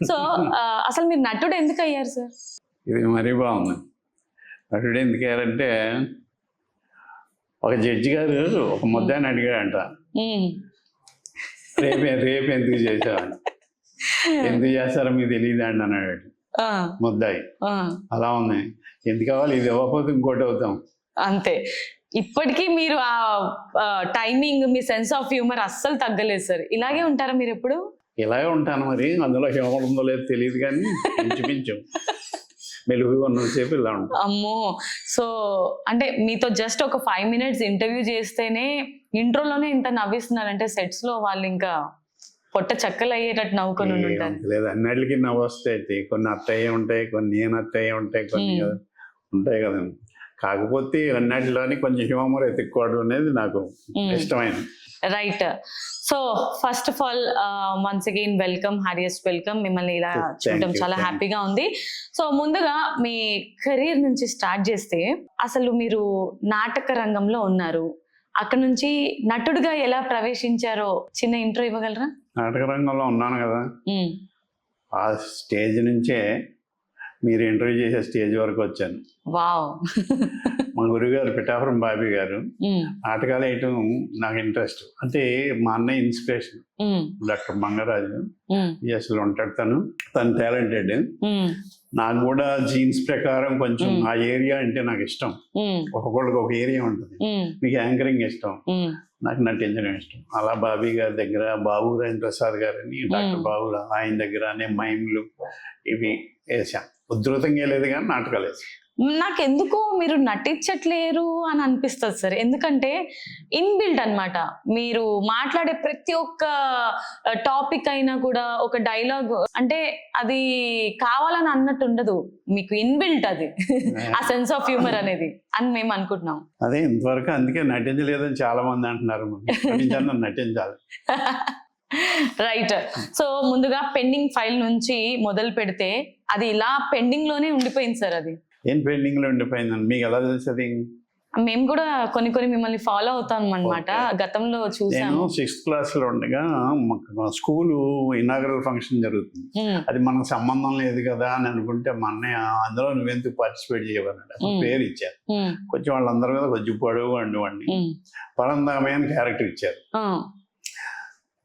So అసలు మీరు నటుడు ఎందుకు అయ్యారు సార్? ఇది మరీ బాగుంది. నటుడు ఎందుకు అయ్యారంటే, ఒక జడ్జి గారు ఒక ముద్దాన్ని అడిగాడంట, రేపు ఎందుకు చేసావని. ఎందుకు చేస్తారో మీకు తెలియదు అండి అన్నాడు ముద్దాయి. అలా ఉంది, ఎందుకు కావాలి, ఇది ఇవ్వకపోతే ఇంకోటి అవుతాం అంతే. ఇప్పటికీ మీరు ఆ timing, me sense of humour అస్సలు తగ్గలేదు సార్. ఇలాగే ఉంటారా మీరు ఎప్పుడు? ఇలాగే ఉంటాను. మరి అందులో హ్యూమర్ ఉందో లేదో తెలియదు కానీ ఇంచుమించు మెలుగుగా ఉన్నసేపు ఇలా ఉంటాం. అమ్మో. సో అంటే మీతో జస్ట్ ఒక 5 minutes ఇంటర్వ్యూ చేస్తేనే ఇంట్రోలోనే ఇంత నవ్విస్తున్నారంటే సెట్స్ లో వాళ్ళు ఇంకా పొట్ట చక్కలు అయ్యేటట్టు నవ్వుకొని ఉంటారు. లేదు, అన్నిటికీ నవ్వు వస్తాయి. కొన్ని అత్తయ్య ఉంటాయి, కొన్ని నేను అత్తయ్య ఉంటాయి, కొన్ని ఉంటాయి కదండి. కాకపోతే అన్నిటిలోని కొంచెం హ్యూమర్ ఎత్తుక్కోవడం అనేది నాకు ఇష్టమైనది. Right. So first of all once again welcome, హారియస్ట్ వెల్కమ్. మిమ్మల్ని ఇలా చూడటం చాలా హ్యాపీగా ఉంది. సో ముందుగా మీ కెరీర్ నుంచి స్టార్ట్ చేస్తే, అసలు మీరు నాటక రంగంలో ఉన్నారు, అక్కడ నుంచి నటుడుగా ఎలా ప్రవేశించారో చిన్న ఇంట్రో ఇవ్వగలరా? నాటక రంగంలో ఉన్నాను కదా, ఆ స్టేజ్ నుంచే మీరు ఇంటర్వ్యూ చేసే స్టేజ్ వరకు వచ్చాను. వావ్. మా గురుగారు పిఠాపురం బాబీ గారు నాటకాలు వేయటం నాకు ఇంట్రెస్ట్. అంటే మా అన్నయ్య ఇన్స్పిరేషన్ డాక్టర్ మంగరాజు అసలు ఉంటాడు. తను టాలెంటెడ్. నాకు కూడా జీన్స్ ప్రకారం కొంచెం ఆ ఏరియా అంటే నాకు ఇష్టం. ఒక్కొక్కళ్ళకి ఒక ఏరియా ఉంటుంది. మీకు యాంకరింగ్ ఇష్టం, నాకు నటించడం ఇష్టం. అలా బాబీ గారి దగ్గర బాబు రాజేంద్ర ప్రసాద్ గారని డాక్టర్ బాబు, ఆయన దగ్గర మైమ్లు ఇవి వేసాం. ఉధృతంగా లేదు కానీ నాటకాలు వేసాం. నాకెందుకో మీరు నటించట్లేరు అని అనిపిస్తుంది సార్. ఎందుకంటే ఇన్బిల్ట్ అన్నమాట, మీరు మాట్లాడే ప్రతి ఒక్క టాపిక్ అయినా కూడా ఒక డైలాగ్ అంటే అది కావాలని అన్నట్టు ఉండదు, మీకు ఇన్బిల్ట్ అది ఆ సెన్స్ ఆఫ్ హ్యూమర్ అనేది అని మేము అనుకుంటున్నాం. అదే ఇంతవరకు అందుకే నటించలేదని చాలా మంది అంటున్నారు. నటించాలి. రైట్. సో ముందుగా పెండింగ్ ఫైల్ నుంచి మొదలు పెడితే అది ఇలా పెండింగ్ లోనే ఉండిపోయింది సార్. అది ఏం పెండింగ్ లో ఉండిపోయిందని మీకు ఎలా తెలుస్తుంది? మేము కూడా కొన్ని మిమ్మల్ని ఫాలో అవుతాం అనమాట. గతంలో చూసాను. 6th class లో ఉండగా స్కూలు ఇనాగరల్ ఫంక్షన్ జరుగుతుంది. అది మనకు సంబంధం లేదు కదా అని అనుకుంటే మా అన్నయ్య అందులో నువ్వెందుకు పార్టిసిపేట్ చేయమన్నాడు. అసలు పేరు ఇచ్చారు. కొంచెం వాళ్ళందరి మీద కొంచెం పొడవు అండి పరందామే అని క్యారెక్టర్ ఇచ్చారు.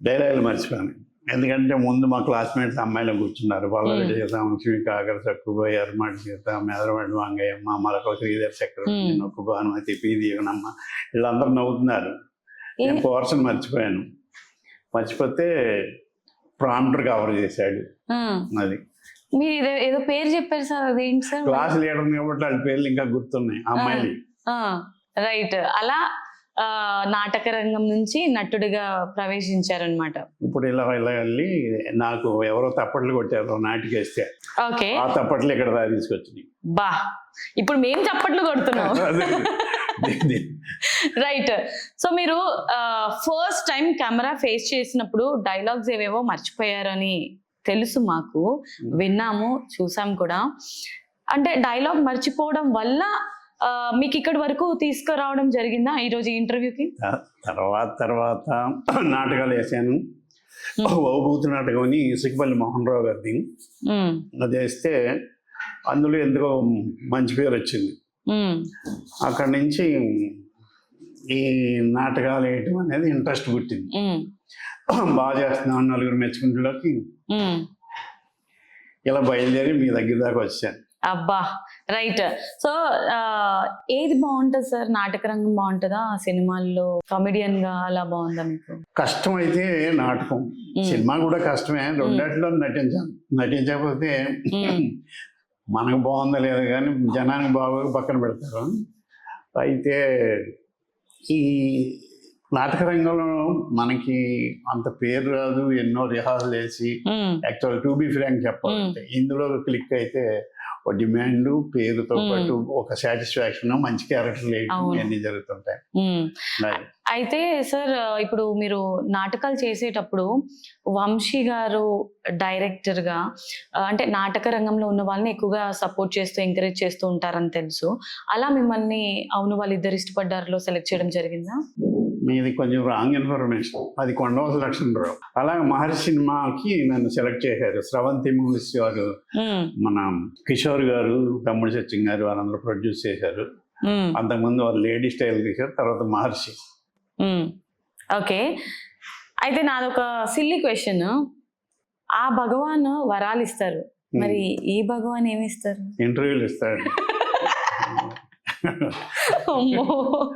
డైలాగులు మర్చిపోయాను. ఎందుకంటే ముందు మా క్లాస్మేట్స్ అమ్మాయిలు కూర్చున్నారు. పల్లవి సీత, లక్ష్మి కాకర, సక్కుబోయి, అరమాటి సీత, మెదరవాడి వాంగయ్యమ్మ, మరొక శ్రీధర్ చక్రవర్తి, నొక్కు భానుమతి, పి దీవనమ్మ, వీళ్ళందరూ నవ్వుతున్నారు. నేను పోర్షన్ మర్చిపోయాను. మర్చిపోతే ప్రాంప్టర్ కవర్ చేశాడు. అది మీరు ఏదో పేరు చెప్పారు సార్, అదేంటి సార్? క్లాస్ లీడర్ కాబట్టి వాళ్ళ పేర్లు ఇంకా గుర్తున్నాయి అమ్మాయిలు. రైట్. అలా నాటక రంగం నుంచి నటుడిగా ప్రవేశించారనమాట. ఇప్పుడు ఇలా వెళ్ళి నాకు ఎవరో తప్పట్లు కొట్టారు నాటికేస్తే. ఓకే. ఆ తప్పట్లు ఇక్కడ తీసుకొచ్చినాయి. బా, ఇప్పుడు మేము చప్పట్లు కొడుతున్నాం. రైట్. సో మీరు ఫస్ట్ టైం కెమెరా ఫేస్ చేసినప్పుడు డైలాగ్స్ ఏవేవో మర్చిపోయారని తెలుసు, మాకు విన్నాము, చూసాం కూడా. అంటే డైలాగ్ మర్చిపోవడం వల్ల మీకు ఇక్కడి వరకు తీసుకురావడం జరిగిందా ఈరోజు ఇంటర్వ్యూకి? తర్వాత నాటకాలు వేసాను. ఓబూతు నాటకం అని సికిపల్లి మోహన్ రావు గారిది, అది వేస్తే అందులో ఎందుకో మంచి పేరు వచ్చింది. అక్కడి నుంచి ఈ నాటకాలు వేయటం అనేది ఇంట్రెస్ట్ పుట్టింది. బాగా చేస్తున్నాను, నలుగురు మెచ్చుకుంటులోకి ఇలా బయలుదేరి మీ దగ్గర దాకా వచ్చాను. అబ్బా, రైట్. సో ఏది బాగుంటుంది సార్? నాటక రంగం బాగుంటుందా, సినిమాల్లో కామెడియన్ గా అలా బాగుందా మీకు? కష్టం అయితే నాటకం, సినిమా కూడా కష్టమే. రెండిట్లో నటించాను. నటించకపోతే మనకు బాగుందా లేదా కానీ జనానికి బాగా పక్కన పెడతారు. అయితే ఈ నాటక రంగంలో మనకి అంత పేరు రాదు. ఎన్నో రిహార్సల్ వేసి, యాక్చువల్ టు బి ఫ్రాంక్ చెప్పాలంటే ఇందులో క్లిక్ అయితే ఒక డిమాండ్, పేరుతో పాటు ఒక సాటిస్ఫాక్షన్, మంచి క్యారెక్టర్ అన్ని జరుగుతుంటాయి. అయితే సార్ ఇప్పుడు మీరు నాటకాలు చేసేటప్పుడు వంశీ గారు డైరెక్టర్ గా, అంటే నాటక రంగంలో ఉన్న వాళ్ళని ఎక్కువగా సపోర్ట్ చేస్తూ ఎంకరేజ్ చేస్తూ ఉంటారని తెలుసు. అలా మిమ్మల్ని అవును వాళ్ళిద్దరు ఇష్టపడ్డారులో సెలెక్ట్ చేయడం జరిగిందా? మీది కొంచెం రాంగ్ ఇన్ఫర్మేషన్, అది కొండవలస లక్ష్మణరావు. అలాగే మహర్షి సినిమాకి నన్ను సెలెక్ట్ చేశారు. స్రవంతి మూవీస్ వారు, మన కిషోర్ గారు, తమ్ముడు సత్యం గారు వాళ్ళందరూ ప్రొడ్యూస్ చేశారు. అంతకుముందు వాళ్ళు లేడీ స్టైల్ తీశారు, తర్వాత మహర్షి. ఓకే, అయితే నాదొక సిల్లీ క్వశ్చన్. ఆ భగవాన్ వరాలు ఇస్తారు, మరి ఈ భగవాన్ ఏమి ఇస్తారు? ఇంటర్వ్యూలు ఇస్తాడు. అమ్మో